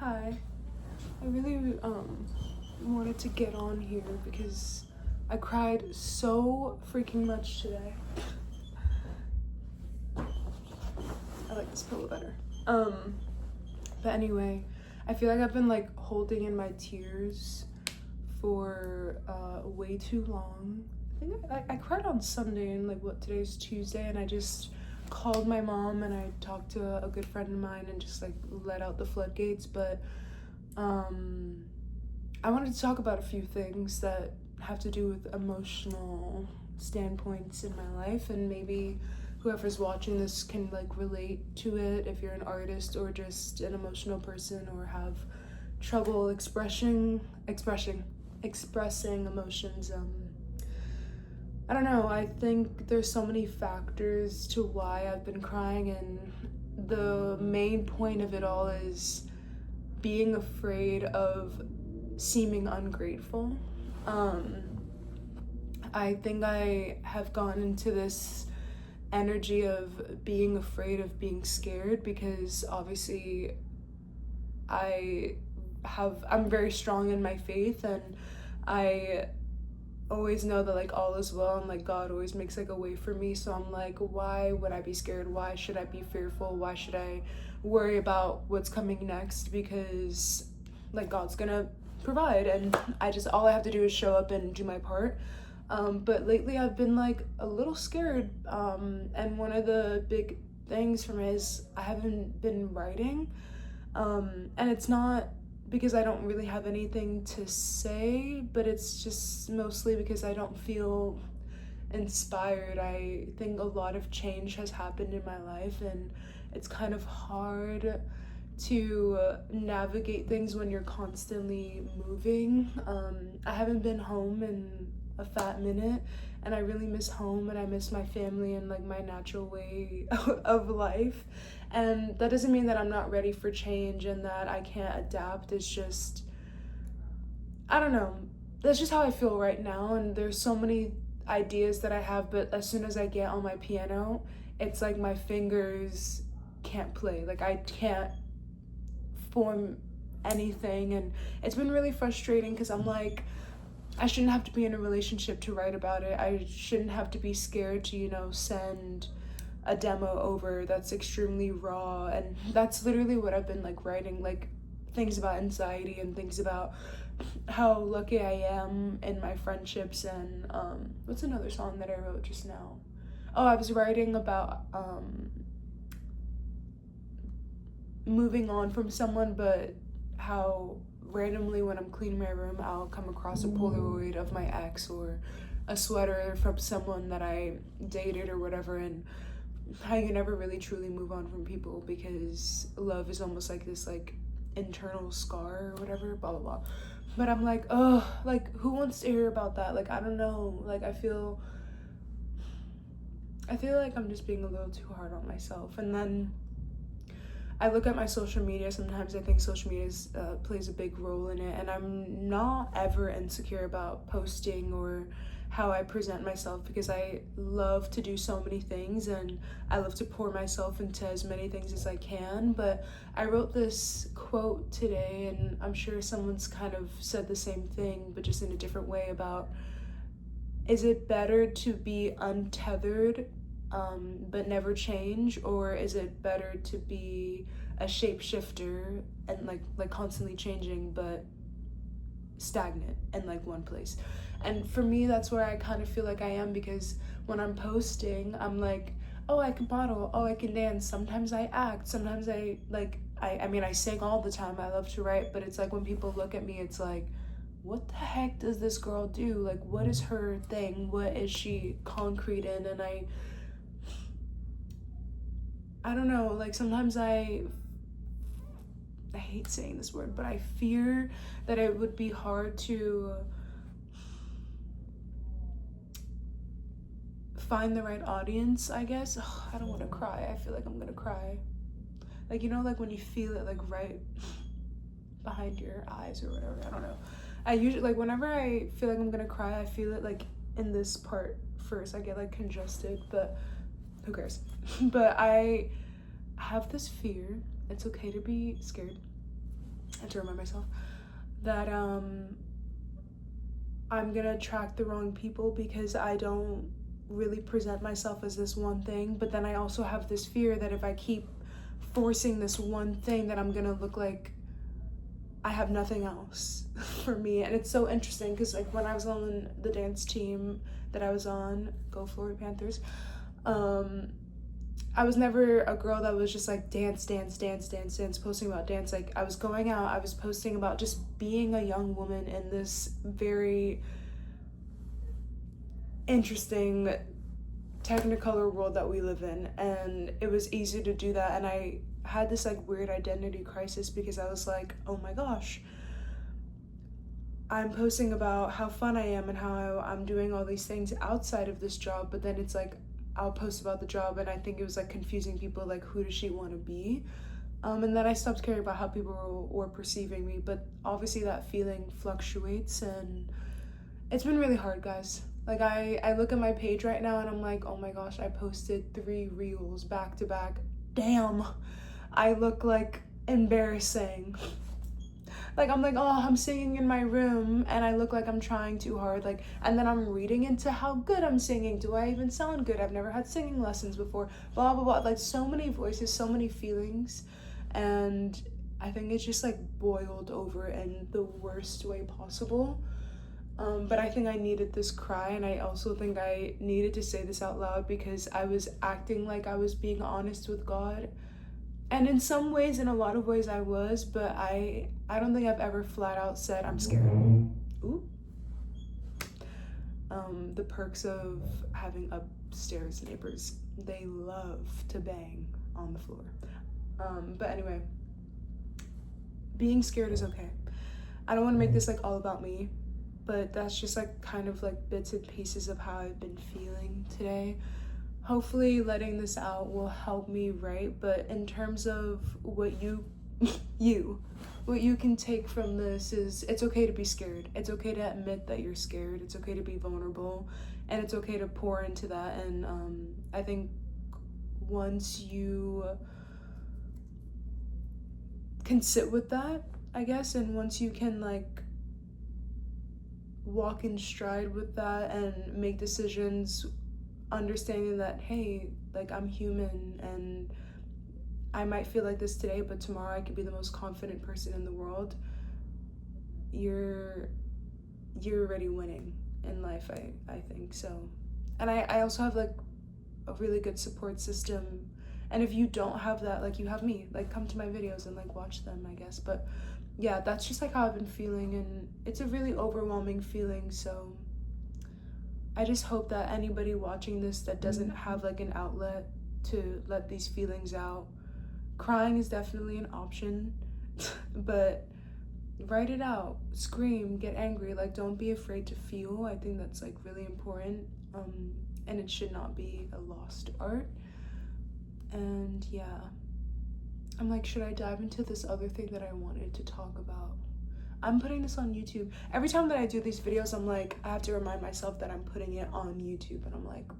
Hi. I really wanted to get on here because I cried so freaking much today. I like this pillow better. But anyway, I feel like I've been like holding in my tears for way too long. I think I cried on Sunday, and like today's Tuesday, and I just called my mom and I talked to a good friend of mine and just like let out the floodgates. But I wanted to talk about a few things that have to do with emotional standpoints in my life, and maybe whoever's watching this can like relate to it if you're an artist or just an emotional person or have trouble expressing emotions. I don't know, I think there's so many factors to why I've been crying, and the main point of it all is being afraid of seeming ungrateful. I think I have gone into this energy of being afraid of being scared because obviously I'm very strong in my faith, and I always know that like all is well and like God always makes like a way for me. So I'm like, why would I be scared? Why should I be fearful? Why should I worry about what's coming next? Because like God's gonna provide, and all I have to do is show up and do my part. But lately I've been like a little scared, and one of the big things for me is I haven't been writing, and it's not because I don't really have anything to say, but it's just mostly because I don't feel inspired. I think a lot of change has happened in my life, and it's kind of hard to navigate things when you're constantly moving. I haven't been home in a fat minute, and I really miss home, and I miss my family and like my natural way of life. And that doesn't mean that I'm not ready for change and that I can't adapt. It's just, I don't know, that's just how I feel right now. And there's so many ideas that I have, but as soon as I get on my piano, it's like my fingers can't play, like I can't form anything. And it's been really frustrating because I'm like, I shouldn't have to be in a relationship to write about it. I shouldn't have to be scared to, send a demo over that's extremely raw. And that's literally what I've been like writing, like things about anxiety and things about how lucky I am in my friendships. And what's another song that I wrote just now? Oh, I was writing about moving on from someone, but how randomly when I'm cleaning my room I'll come across a Polaroid of my ex or a sweater from someone that I dated or whatever, and how you never really truly move on from people because love is almost like this like internal scar or whatever, blah blah blah. But I'm like, oh, like who wants to hear about that? Like I don't know, like I feel like I'm just being a little too hard on myself. And then I look at my social media, sometimes I think social media plays a big role in it, and I'm not ever insecure about posting or how I present myself because I love to do so many things and I love to pour myself into as many things as I can. But I wrote this quote today, and I'm sure someone's kind of said the same thing but just in a different way, about is it better to be untethered but never change, or is it better to be a shapeshifter and like constantly changing but stagnant in like one place? And for me, that's where I kind of feel like I am, because when I'm posting, I'm like, oh, I can model, oh, I can dance, sometimes I act, sometimes I sing all the time, I love to write, but it's like when people look at me, it's like, what the heck does this girl do? Like, what is her thing? What is she concrete in? And I don't know, like sometimes I hate saying this word, but I fear that it would be hard to find the right audience, I guess. Ugh, I don't want to cry. I feel like I'm gonna cry. Like, like when you feel it like right behind your eyes or whatever, I don't know. I usually, like whenever I feel like I'm gonna cry, I feel it like in this part first. I get like congested, but who cares? But I have this fear. It's okay to be scared. I have to remind myself that I'm gonna attract the wrong people because I don't really present myself as this one thing. But then I also have this fear that if I keep forcing this one thing, that I'm gonna look like I have nothing else for me. And it's so interesting because like when I was on the dance team that I was on, go Florida Panthers, I was never a girl that was just like dance, posting about dance. Like I was going out, I was posting about just being a young woman in this very interesting technicolor world that we live in, and it was easy to do that. And I had this like weird identity crisis because I was like, oh my gosh, I'm posting about how fun I am and how I'm doing all these things outside of this job, but then it's like I'll post about the job, and I think it was like confusing people, like who does she want to be? And then I stopped caring about how people were perceiving me. But obviously that feeling fluctuates, and it's been really hard, guys. Like I look at my page right now and I'm like, oh my gosh, I posted 3 reels back to back. Damn, I look like embarrassing. Like I'm like, oh, I'm singing in my room and I look like I'm trying too hard. Like, and then I'm reading into how good I'm singing. Do I even sound good? I've never had singing lessons before. Blah blah blah. Like so many voices, so many feelings, and I think it's just like boiled over in the worst way possible. But I think I needed this cry, and I also think I needed to say this out loud because I was acting like I was being honest with God. And in some ways, in a lot of ways I was, but I don't think I've ever flat out said I'm scared. Ooh. The perks of having upstairs neighbors. They love to bang on the floor. But anyway, being scared is okay. I don't want to make this like all about me, but that's just like kind of like bits and pieces of how I've been feeling today. Hopefully letting this out will help me write, but in terms of what you what you can take from this is it's okay to be scared. It's okay to admit that you're scared. It's okay to be vulnerable, and it's okay to pour into that. And I think once you can sit with that, I guess, and once you can like walk in stride with that and make decisions understanding that, hey, like I'm human and I might feel like this today, but tomorrow I could be the most confident person in the world, you're already winning in life, I think so. And I also have like a really good support system, and if you don't have that, like you have me, like come to my videos and like watch them, I guess. But yeah, that's just like how I've been feeling, and it's a really overwhelming feeling. So I just hope that anybody watching this that doesn't have like an outlet to let these feelings out, crying is definitely an option, but write it out, scream, get angry, like don't be afraid to feel. I think that's like really important, and it should not be a lost art. And yeah, I'm like, should I dive into this other thing that I wanted to talk about? I'm putting this on YouTube. Every time that I do these videos, I'm like, I have to remind myself that I'm putting it on YouTube, and I'm like,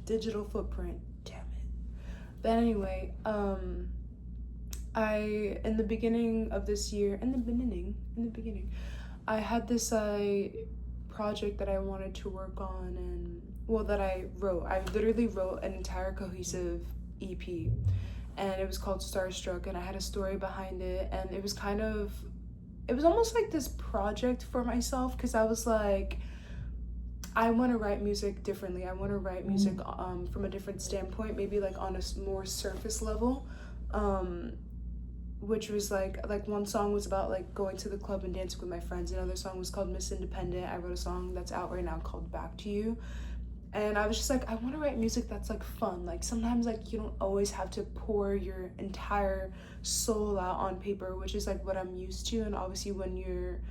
digital footprint, damn it. But anyway, in the beginning of this year, in the beginning, I had this project that I wanted to work on, and well, that I wrote. I literally wrote an entire cohesive EP, and it was called Starstruck, and I had a story behind it, and it was almost like this project for myself, because I was like, I want to write music differently. I want to write music from a different standpoint, maybe like on a more surface level, which was like one song was about like going to the club and dancing with my friends. Another song was called Miss Independent. I wrote a song that's out right now called Back to You. And I was just like, I want to write music that's like fun. Like sometimes like you don't always have to pour your entire soul out on paper, which is like what I'm used to. And obviously when you're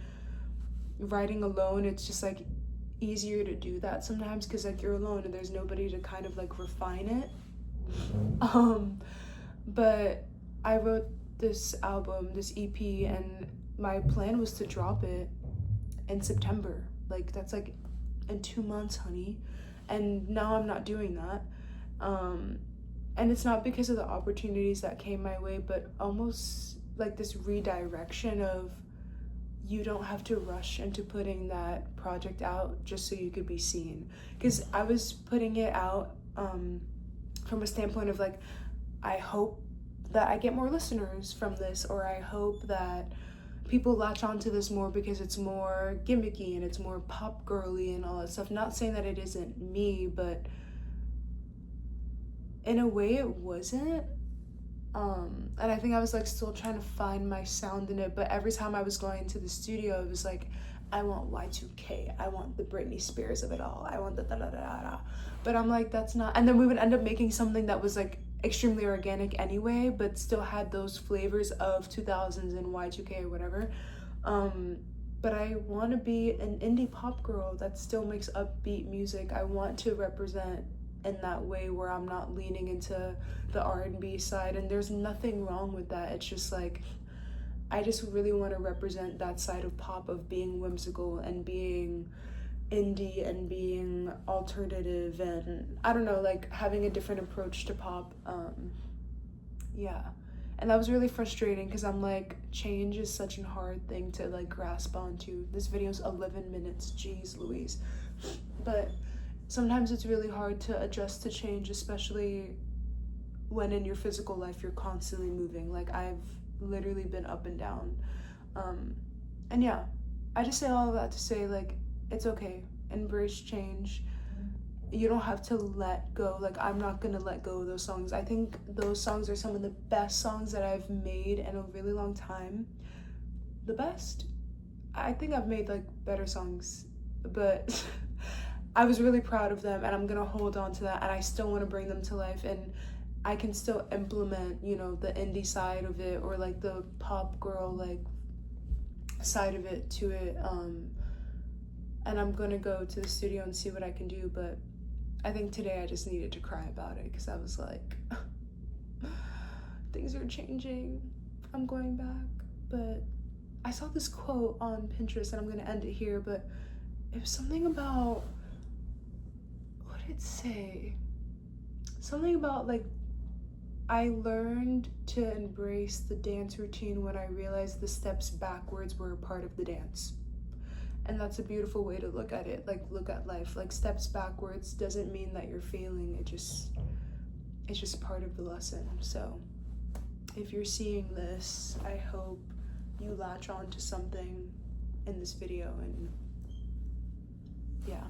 writing alone, it's just like easier to do that sometimes because like you're alone and there's nobody to kind of like refine it. But I wrote this album, this EP, and my plan was to drop it in September. Like that's like in 2 months, honey. And now I'm not doing that. And it's not because of the opportunities that came my way, but almost like this redirection of you don't have to rush into putting that project out just so you could be seen. Because I was putting it out from a standpoint of like, I hope that I get more listeners from this, or I hope that people latch onto this more because it's more gimmicky and it's more pop girly and all that stuff. Not saying that it isn't me, but in a way it wasn't. And I think I was like still trying to find my sound in it, but every time I was going to the studio, it was like, I want Y2K, I want the Britney Spears of it all, I want the da da da da da. But I'm like, that's not. And then we would end up making something that was like extremely organic anyway, but still had those flavors of 2000s and Y2K or whatever. But I want to be an indie pop girl that still makes upbeat music. I want to represent in that way where I'm not leaning into the R&B side, and there's nothing wrong with that. It's just like, I just really want to represent that side of pop, of being whimsical and being indie and being alternative, and I don't know, like having a different approach to pop. Yeah. And that was really frustrating because I'm like, change is such a hard thing to like grasp onto. This video's 11 minutes, jeez Louise. But sometimes it's really hard to adjust to change, especially when in your physical life you're constantly moving. Like I've literally been up and down. And yeah, I just say all of that to say like, it's okay, embrace change. You don't have to let go. Like I'm not gonna let go of those songs. I think those songs are some of the best songs that I've made in a really long time. The best. I think I've made like better songs, but I was really proud of them, and I'm gonna hold on to that, and I still want to bring them to life, and I can still implement, you know, the indie side of it, or like the pop girl like side of it to it. And I'm gonna go to the studio and see what I can do, but I think today I just needed to cry about it because I was like, things are changing, I'm going back. But I saw this quote on Pinterest, and I'm gonna end it here, but it was something about, what did it say? Something about like, I learned to embrace the dance routine when I realized the steps backwards were a part of the dance. And that's a beautiful way to look at it, like look at life. Like steps backwards doesn't mean that you're failing, it's just part of the lesson. So if you're seeing this, I hope you latch on to something in this video, and yeah.